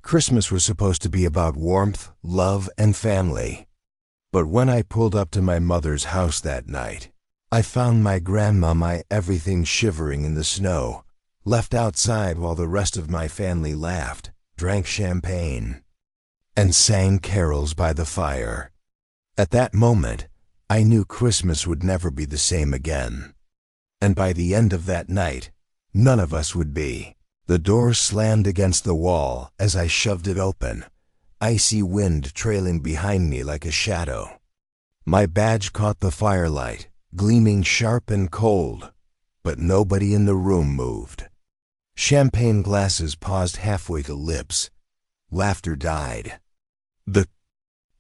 Christmas was supposed to be about warmth, love, and family. But when I pulled up to my mother's house that night, I found my grandma, my everything, shivering in the snow, left outside while the rest of my family laughed, drank champagne, and sang carols by the fire. At that moment, I knew Christmas would never be the same again. And by the end of that night, none of us would be. The door slammed against the wall as I shoved it open, icy wind trailing behind me like a shadow. My badge caught the firelight, gleaming sharp and cold, but nobody in the room moved. Champagne glasses paused halfway to lips. Laughter died. The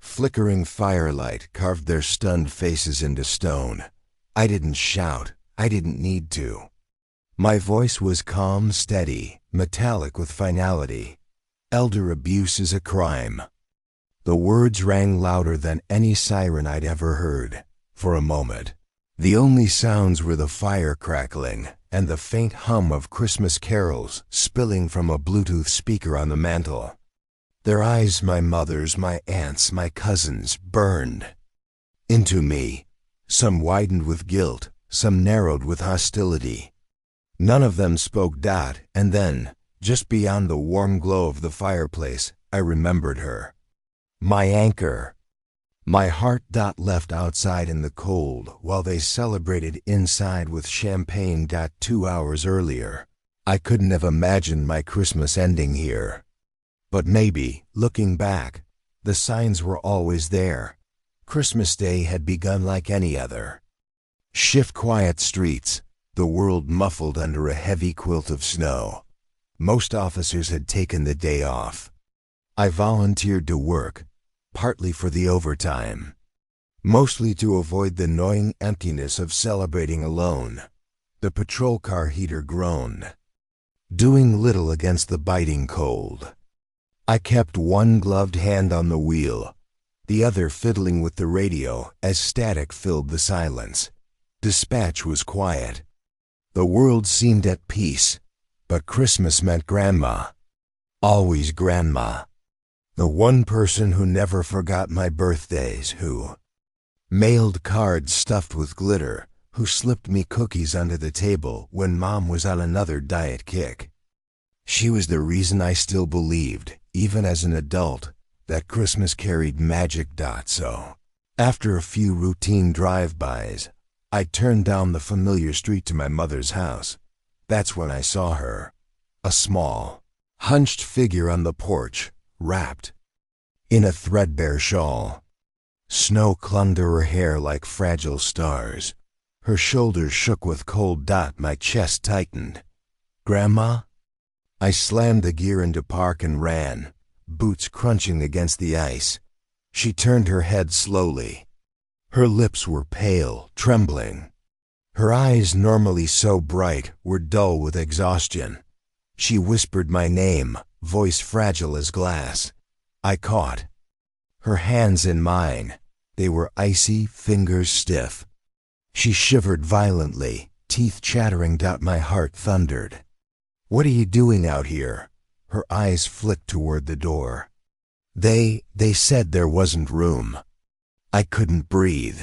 flickering firelight carved their stunned faces into stone. I didn't shout. I didn't need to. My voice was calm, steady, metallic with finality. Elder abuse is a crime. The words rang louder than any siren I'd ever heard. For a moment, the only sounds were the fire crackling and the faint hum of Christmas carols spilling from a Bluetooth speaker on the mantel. Their eyes, my mother's, my aunt's, my cousin's, burned into me. Some widened with guilt, some narrowed with hostility. None of them spoke. And then, just beyond the warm glow of the fireplace, I remembered her. My anchor. My heart. Left outside in the cold while they celebrated inside with champagne. 2 hours earlier, I couldn't have imagined my Christmas ending here. But maybe, looking back, the signs were always there. Christmas Day had begun like any other. Quiet streets, the world muffled under a heavy quilt of snow. Most officers had taken the day off. I volunteered to work, partly for the overtime, mostly to avoid the gnawing emptiness of celebrating alone. The patrol car heater groaned, doing little against the biting cold. I kept one gloved hand on the wheel, the other fiddling with the radio as static filled the silence. Dispatch was quiet. The world seemed at peace, but Christmas meant Grandma. Always Grandma. The one person who never forgot my birthdays, who mailed cards stuffed with glitter, who slipped me cookies under the table when Mom was on another diet kick. She was the reason I still believed, even as an adult, that Christmas carried magic. So, after a few routine drive-bys, I turned down the familiar street to my mother's house. That's when I saw her. A small, hunched figure on the porch, wrapped in a threadbare shawl. Snow clung to her hair like fragile stars. Her shoulders shook with cold. My chest tightened. Grandma? I slammed the gear into park and ran, boots crunching against the ice. She turned her head slowly. Her lips were pale, trembling. Her eyes, normally so bright, were dull with exhaustion. She whispered my name, voice fragile as glass. I caught her hands in mine. They were icy, fingers stiff. She shivered violently, teeth chattering. My heart thundered. What are you doing out here? Her eyes flicked toward the door. They said there wasn't room. I couldn't breathe.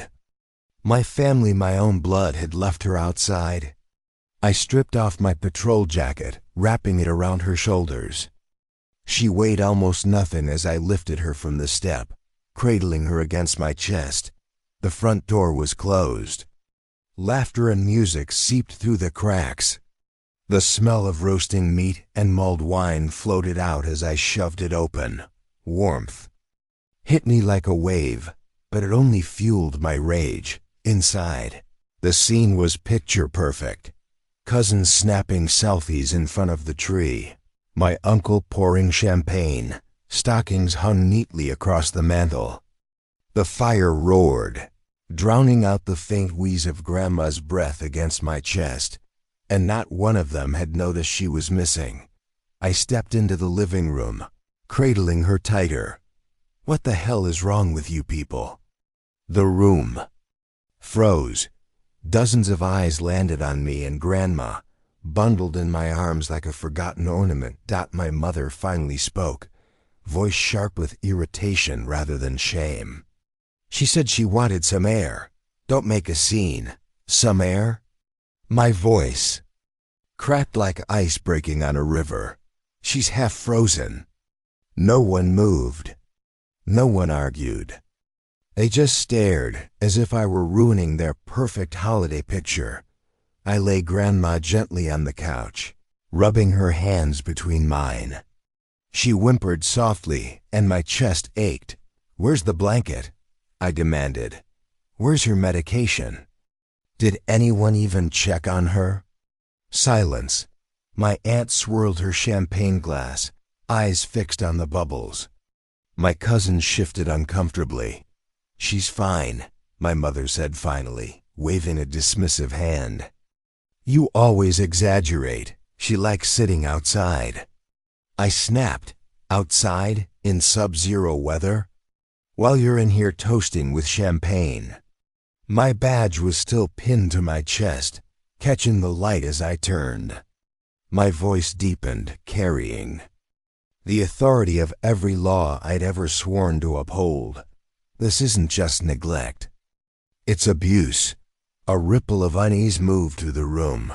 My family, my own blood, had left her outside. I stripped off my patrol jacket, wrapping it around her shoulders. She weighed almost nothing as I lifted her from the step, cradling her against my chest. The front door was closed. Laughter and music seeped through the cracks. The smell of roasting meat and mulled wine floated out as I shoved it open. Warmth hit me like a wave, but it only fueled my rage. Inside, the scene was picture perfect. Cousins snapping selfies in front of the tree. My uncle pouring champagne. Stockings hung neatly across the mantel. The fire roared, drowning out the faint wheeze of Grandma's breath against my chest. And not one of them had noticed she was missing. I stepped into the living room, cradling her tighter. What the hell is wrong with you people? The room froze. Dozens of eyes landed on me and Grandma, bundled in my arms like a forgotten ornament. My mother finally spoke. voice sharp with irritation rather than shame. She said she wanted some air. Don't make a scene. Some air? My voice cracked like ice breaking on a river. She's half frozen. No one moved. No one argued. They just stared, as if I were ruining their perfect holiday picture. I lay Grandma gently on the couch, rubbing her hands between mine. She whimpered softly, and my chest ached. "Where's the blanket?" I demanded. "Where's her medication?" Did anyone even check on her? Silence. My aunt swirled her champagne glass, eyes fixed on the bubbles. My cousin shifted uncomfortably. "She's fine," my mother said finally, waving a dismissive hand. "You always exaggerate. She likes sitting outside." I snapped. "Outside? In sub-zero weather? While you're in here toasting with champagne." My badge was still pinned to my chest, catching the light as I turned. My voice deepened, carrying the authority of every law I'd ever sworn to uphold. This isn't just neglect. It's abuse. A ripple of unease moved through the room.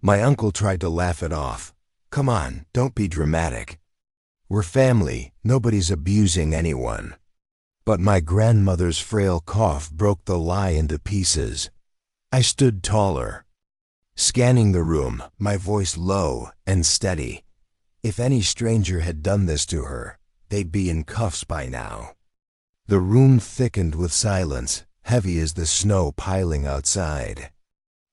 My uncle tried to laugh it off. "Come on, don't be dramatic. We're family. Nobody's abusing anyone." But my grandmother's frail cough broke the lie into pieces. I stood taller, scanning the room, my voice low and steady. If any stranger had done this to her, they'd be in cuffs by now. The room thickened with silence, heavy as the snow piling outside.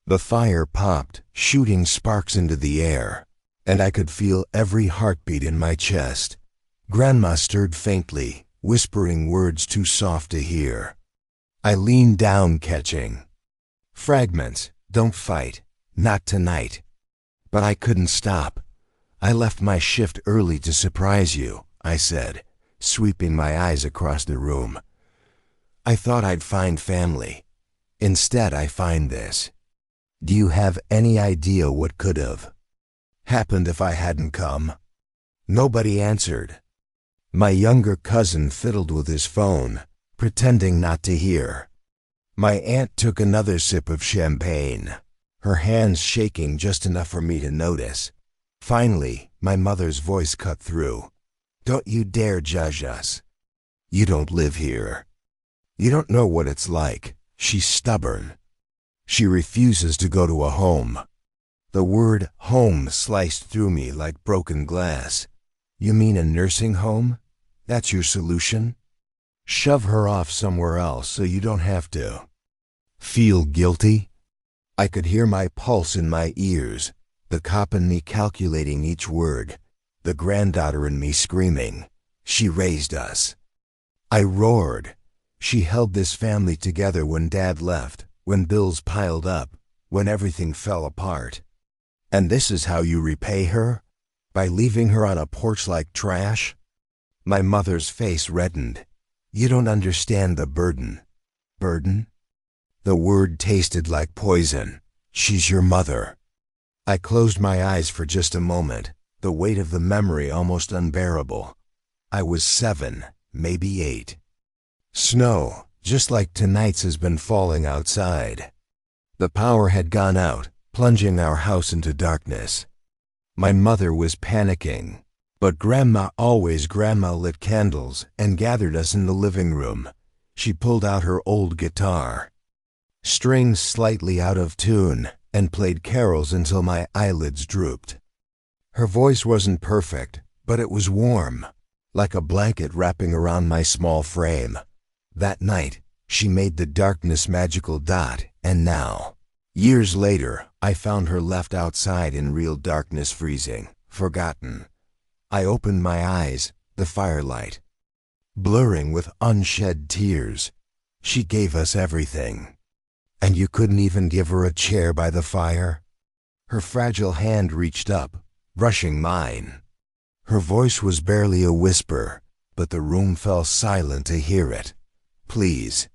The fire popped, shooting sparks into the air, and I could feel every heartbeat in my chest. Grandma stirred faintly, whispering words too soft to hear. I leaned down, catching fragments. "Don't fight. Not tonight." But I couldn't stop. "I left my shift early to surprise you," I said, sweeping my eyes across the room. "I thought I'd find family. Instead, I find this. Do you have any idea what could have happened if I hadn't come?" Nobody answered. My younger cousin fiddled with his phone, pretending not to hear. My aunt took another sip of champagne, her hands shaking just enough for me to notice. Finally, my mother's voice cut through. "Don't you dare judge us. You don't live here. You don't know what it's like." She's stubborn. She refuses to go to a home. The word home sliced through me like broken glass. "You mean a nursing home? That's your solution? Shove her off somewhere else so you don't have to feel guilty?" I could hear my pulse in my ears, the cop in me calculating each word, the granddaughter in me screaming. "She raised us." I roared. "She held this family together when Dad left, when bills piled up, when everything fell apart. And this is how you repay her? By leaving her on a porch like trash?" My mother's face reddened. "You don't understand the burden." "Burden?" The word tasted like poison. "She's your mother." I closed my eyes for just a moment, the weight of the memory almost unbearable. I was 7, maybe 8. Snow, just like tonight's, has been falling outside. The power had gone out, plunging our house into darkness. My mother was panicking. But Grandma lit candles and gathered us in the living room. She pulled out her old guitar, strings slightly out of tune, and played carols until my eyelids drooped. Her voice wasn't perfect, but it was warm, like a blanket wrapping around my small frame. That night, she made the darkness magical dot, and now, years later, I found her left outside in real darkness, freezing, forgotten. I opened my eyes, the firelight blurring with unshed tears. She gave us everything. And you couldn't even give her a chair by the fire? Her fragile hand reached up, brushing mine. Her voice was barely a whisper, but the room fell silent to hear it. "Please.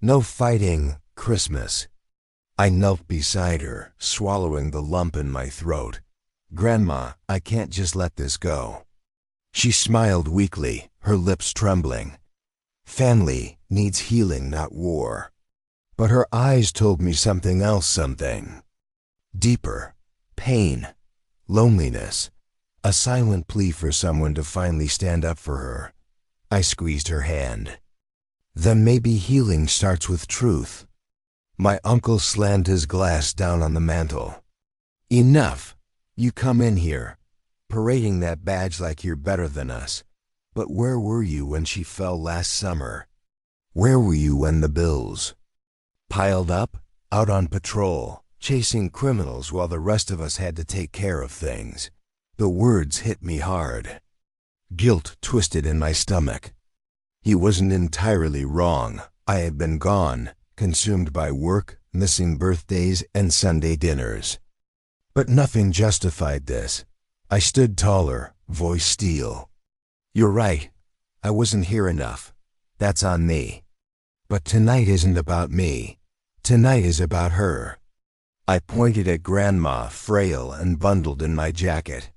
No fighting, Christmas." I knelt beside her, swallowing the lump in my throat. "Grandma, I can't just let this go." She smiled weakly, her lips trembling. Family needs healing, not war. But her eyes told me something else, something deeper. Pain, loneliness, a silent plea for someone to finally stand up for her. I squeezed her hand. Then maybe healing starts with truth. My uncle slammed his glass down on the mantel. Enough. You come in here, parading that badge like you're better than us. But where were you when she fell last summer? Where were you when the bills piled up? Out on patrol, chasing criminals while the rest of us had to take care of things. The words hit me hard. Guilt twisted in my stomach. He wasn't entirely wrong. I had been gone, consumed by work, missing birthdays and Sunday dinners. But nothing justified this. I stood taller, voice steel. You're right. I wasn't here enough. That's on me. But tonight isn't about me. Tonight is about her. I pointed at Grandma, frail and bundled in my jacket.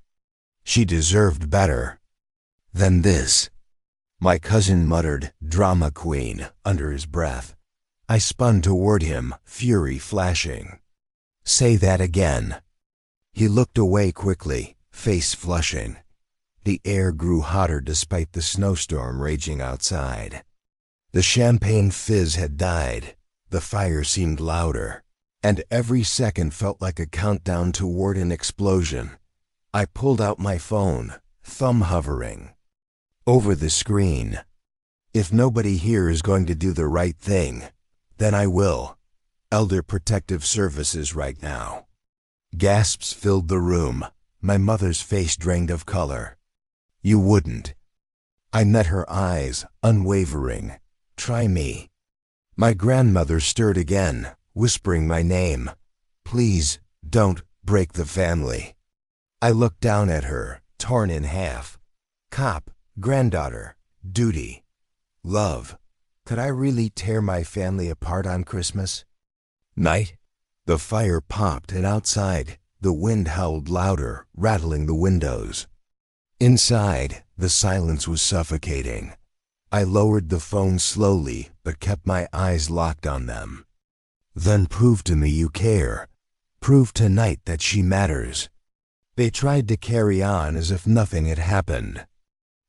She deserved better than this. My cousin muttered, "Drama queen," under his breath. I spun toward him, fury flashing. Say that again. He looked away quickly, face flushing. The air grew hotter despite the snowstorm raging outside. The champagne fizz had died. The fire seemed louder, and every second felt like a countdown toward an explosion. I pulled out my phone, thumb hovering over the screen. If nobody here is going to do the right thing, then I will. Elder Protective Services right now. Gasps filled the room, my mother's face drained of color. You wouldn't. I met her eyes, unwavering. Try me. My grandmother stirred again, whispering my name. Please, don't break the family. I looked down at her, torn in half. Cop, granddaughter, duty, love. Could I really tear my family apart on Christmas night? The fire popped, and outside, the wind howled louder, rattling the windows. Inside, the silence was suffocating. I lowered the phone slowly, but kept my eyes locked on them. Then prove to me you care. Prove tonight that she matters. They tried to carry on as if nothing had happened.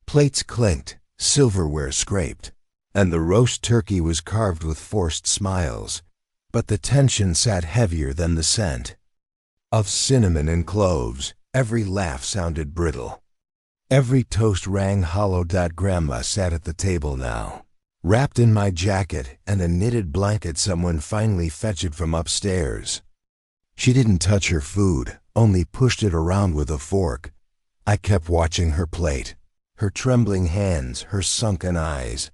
Plates clinked, silverware scraped, and the roast turkey was carved with forced smiles. But the tension sat heavier than the scent of cinnamon and cloves. Every laugh sounded brittle. Every toast rang hollow. Grandma sat at the table now, wrapped in my jacket and a knitted blanket someone finally fetched from upstairs. She didn't touch her food, only pushed it around with a fork. I kept watching her plate, her trembling hands, her sunken eyes.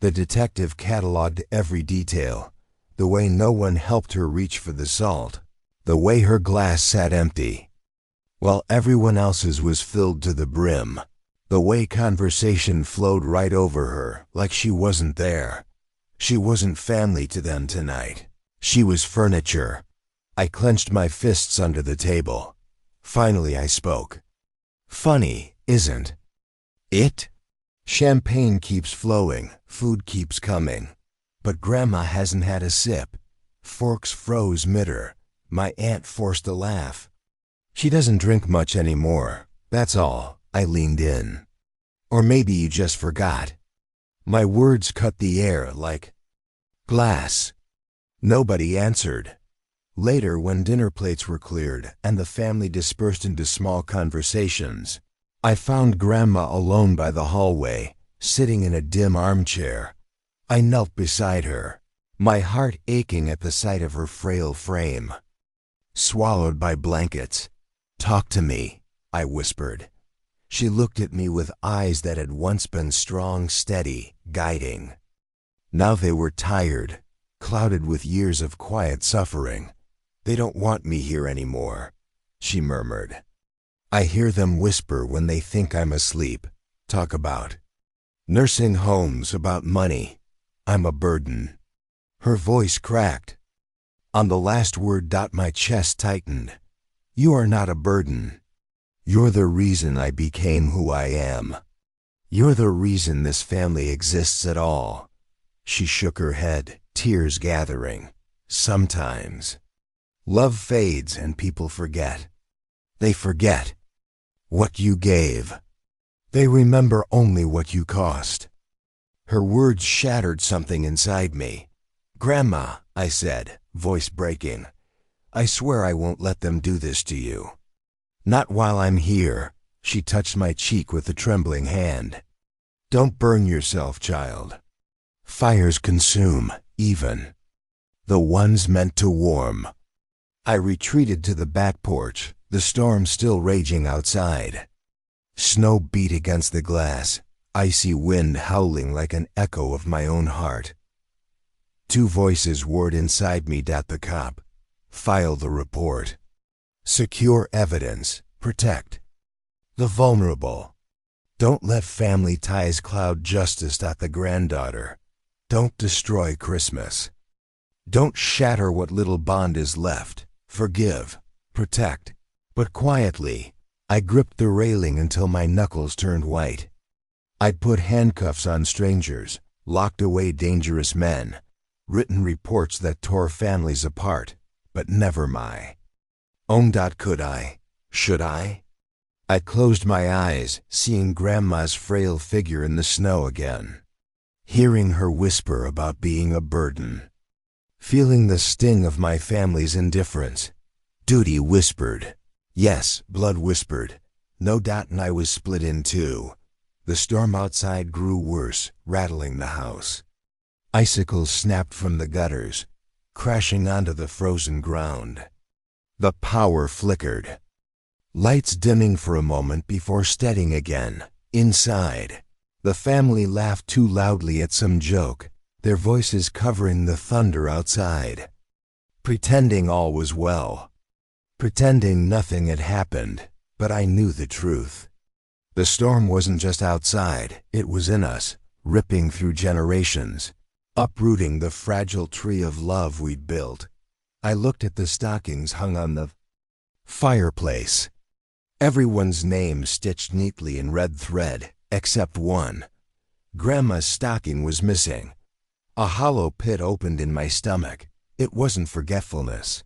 The detective cataloged every detail. The way no one helped her reach for the salt. The way her glass sat empty, while everyone else's was filled to the brim. The way conversation flowed right over her, like she wasn't there. She wasn't family to them tonight. She was furniture. I clenched my fists under the table. Finally I spoke. Funny, isn't it? Champagne keeps flowing, food keeps coming. But Grandma hasn't had a sip. Forks froze mid-her. My aunt forced a laugh. She doesn't drink much anymore, that's all. I leaned in. Or maybe you just forgot. My words cut the air like glass. Nobody answered. Later, when dinner plates were cleared and the family dispersed into small conversations, I found Grandma alone by the hallway, sitting in a dim armchair. I knelt beside her, my heart aching at the sight of her frail frame, swallowed by blankets. Talk to me, I whispered. She looked at me with eyes that had once been strong, steady, guiding. Now they were tired, clouded with years of quiet suffering. They don't want me here anymore, she murmured. I hear them whisper when they think I'm asleep, talk about nursing homes, about money. I'm a burden. Her voice cracked. On the last word, my chest tightened. You are not a burden. You're the reason I became who I am. You're the reason this family exists at all. She shook her head, tears gathering. Sometimes love fades and people forget. They forget what you gave. They remember only what you cost. Her words shattered something inside me. Grandma, I said, voice breaking, I swear I won't let them do this to you. Not while I'm here. She touched my cheek with a trembling hand. Don't burn yourself, child. Fires consume, even the ones meant to warm. I retreated to the back porch, the storm still raging outside. Snow beat against the glass, icy wind howling like an echo of my own heart. Two voices roared inside me. The cop. File the report. Secure evidence. Protect the vulnerable. Don't let family ties cloud justice. The granddaughter. Don't destroy Christmas. Don't shatter what little bond is left. Forgive. Protect. But quietly, I gripped the railing until my knuckles turned white. I'd put handcuffs on strangers, locked away dangerous men, written reports that tore families apart, but never my own. Could I? Should I? I closed my eyes, seeing Grandma's frail figure in the snow again, hearing her whisper about being a burden, feeling the sting of my family's indifference. Duty whispered. Yes, blood whispered. No doubt, and I was split in two. The storm outside grew worse, rattling the house. Icicles snapped from the gutters, crashing onto the frozen ground. The power flickered, lights dimming for a moment before steadying again. Inside, the family laughed too loudly at some joke, their voices covering the thunder outside. Pretending all was well. Pretending nothing had happened, but I knew the truth. The storm wasn't just outside, it was in us, ripping through generations, uprooting the fragile tree of love we'd built. I looked at the stockings hung on the fireplace. Everyone's name stitched neatly in red thread, except one. Grandma's stocking was missing. A hollow pit opened in my stomach. It wasn't forgetfulness.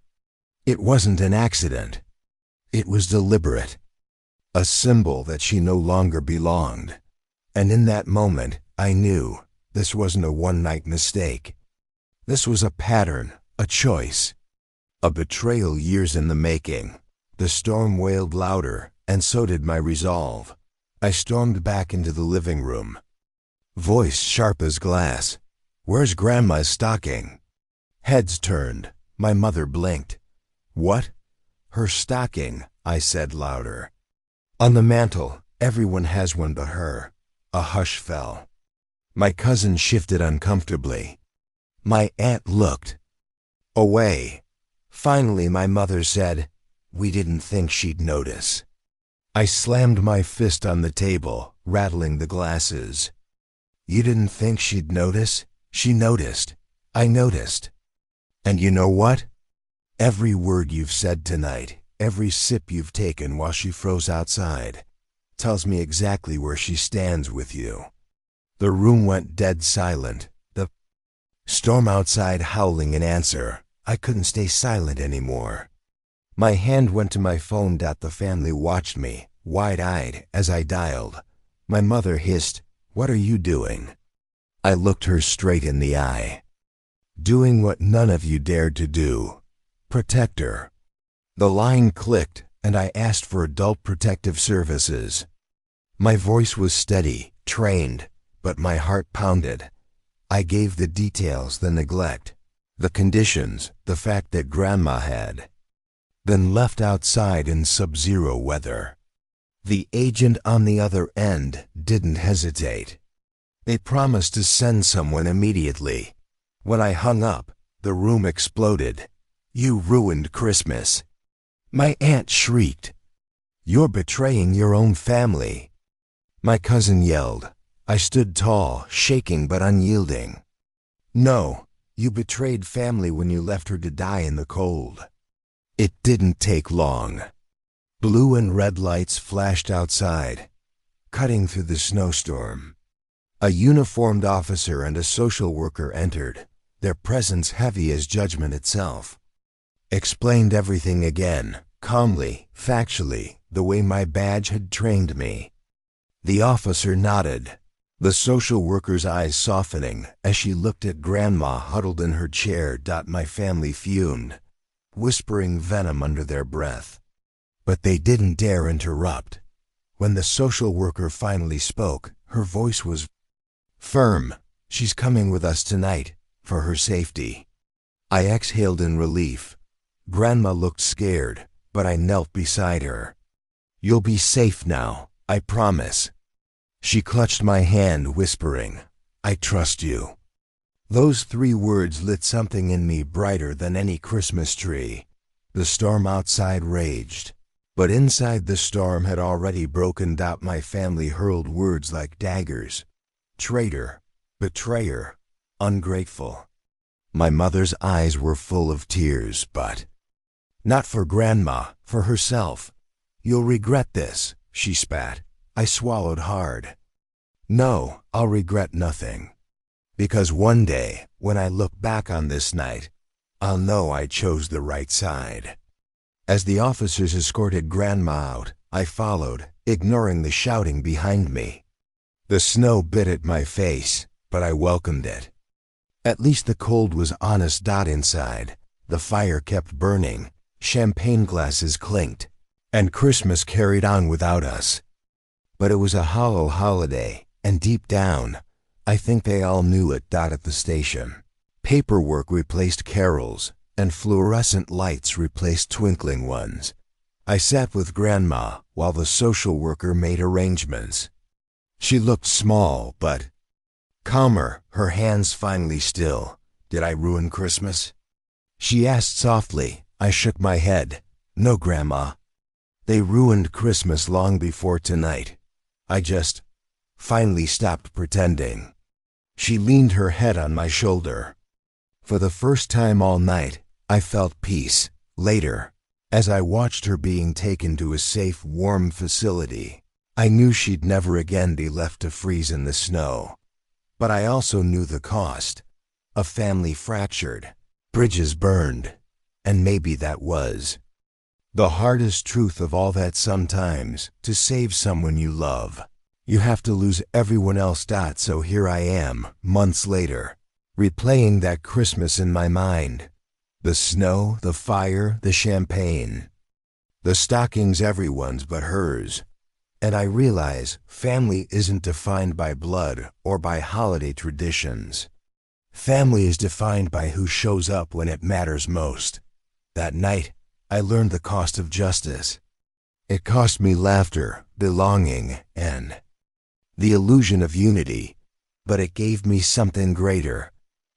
It wasn't an accident. It was deliberate. A symbol that she no longer belonged. And in that moment, I knew this wasn't a one-night mistake. This was a pattern, a choice, a betrayal years in the making. The storm wailed louder, and so did my resolve. I stormed back into the living room, voice sharp as glass. Where's Grandma's stocking? Heads turned. My mother blinked. What? Her stocking, I said louder. On the mantel. Everyone has one but her. A hush fell. My cousin shifted uncomfortably. My aunt looked away. Finally, my mother said, "We didn't think she'd notice." I slammed my fist on the table, rattling the glasses. You didn't think she'd notice? She noticed. I noticed. And you know what? Every word you've said tonight, every sip you've taken while she froze outside, tells me exactly where she stands with you. The room went dead silent, the storm outside howling in answer. I couldn't stay silent anymore. My hand went to my phone. The family watched me, wide-eyed, as I dialed. My mother hissed, "What are you doing?" I looked her straight in the eye. Doing what none of you dared to do. Protect her. The line clicked, and I asked for adult protective services. My voice was steady, trained, but my heart pounded. I gave the details, the neglect, the conditions, the fact that Grandma had been left outside in sub-zero weather. The agent on the other end didn't hesitate. They promised to send someone immediately. When I hung up, the room exploded. You ruined Christmas. My aunt shrieked. You're betraying your own family. My cousin yelled. I stood tall, shaking but unyielding. No, you betrayed family when you left her to die in the cold. It didn't take long. Blue and red lights flashed outside. cutting through the snowstorm. A uniformed officer and a social worker entered, their presence heavy as judgment itself. Explained everything again, calmly, factually, the way my badge had trained me. The officer nodded, the social worker's eyes softening as she looked at Grandma huddled in her chair. My family fumed, whispering venom under their breath. But they didn't dare interrupt. When the social worker finally spoke, her voice was firm. She's coming with us tonight, for her safety. I exhaled in relief. Grandma looked scared, but I knelt beside her. You'll be safe now, I promise. She clutched my hand, whispering, I trust you. Those 3 words lit something in me brighter than any Christmas tree. The storm outside raged, but inside the storm had already broken. My family hurled words like daggers. Traitor, betrayer, ungrateful. My mother's eyes were full of tears, but not for Grandma, for herself. You'll regret this, she spat. I swallowed hard. No, I'll regret nothing. Because one day, when I look back on this night, I'll know I chose the right side. As the officers escorted Grandma out, I followed, ignoring the shouting behind me. The snow bit at my face, but I welcomed it. At least the cold was honest. Inside, the fire kept burning, champagne glasses clinked, and Christmas carried on without us. But it was a hollow holiday, and deep down, I think they all knew it. At the station, paperwork replaced carols, and fluorescent lights replaced twinkling ones. I sat with Grandma while the social worker made arrangements. She looked small, but calmer, her hands finally still. Did I ruin Christmas? She asked softly. I shook my head. No, Grandma. They ruined Christmas long before tonight. I just finally stopped pretending. She leaned her head on my shoulder. For the first time all night, I felt peace. Later, as I watched her being taken to a safe, warm facility, I knew she'd never again be left to freeze in the snow. But I also knew the cost. A family fractured, bridges burned, and maybe that was the hardest truth of all, that sometimes, to save someone you love, you have to lose everyone else. So here I am, months later, replaying that Christmas in my mind. The snow, the fire, the champagne. The stockings everyone's but hers. And I realize family isn't defined by blood or by holiday traditions. Family is defined by who shows up when it matters most. That night, I learned the cost of justice. It cost me laughter, belonging, and the illusion of unity. But it gave me something greater.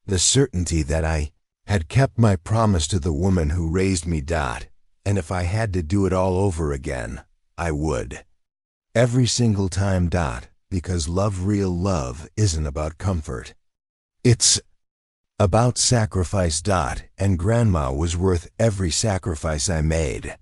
The certainty that I had kept my promise to the woman who raised me. And if I had to do it all over again, I would. Every single time. Because love, real love, isn't about comfort. It's about sacrifice. And Grandma was worth every sacrifice I made.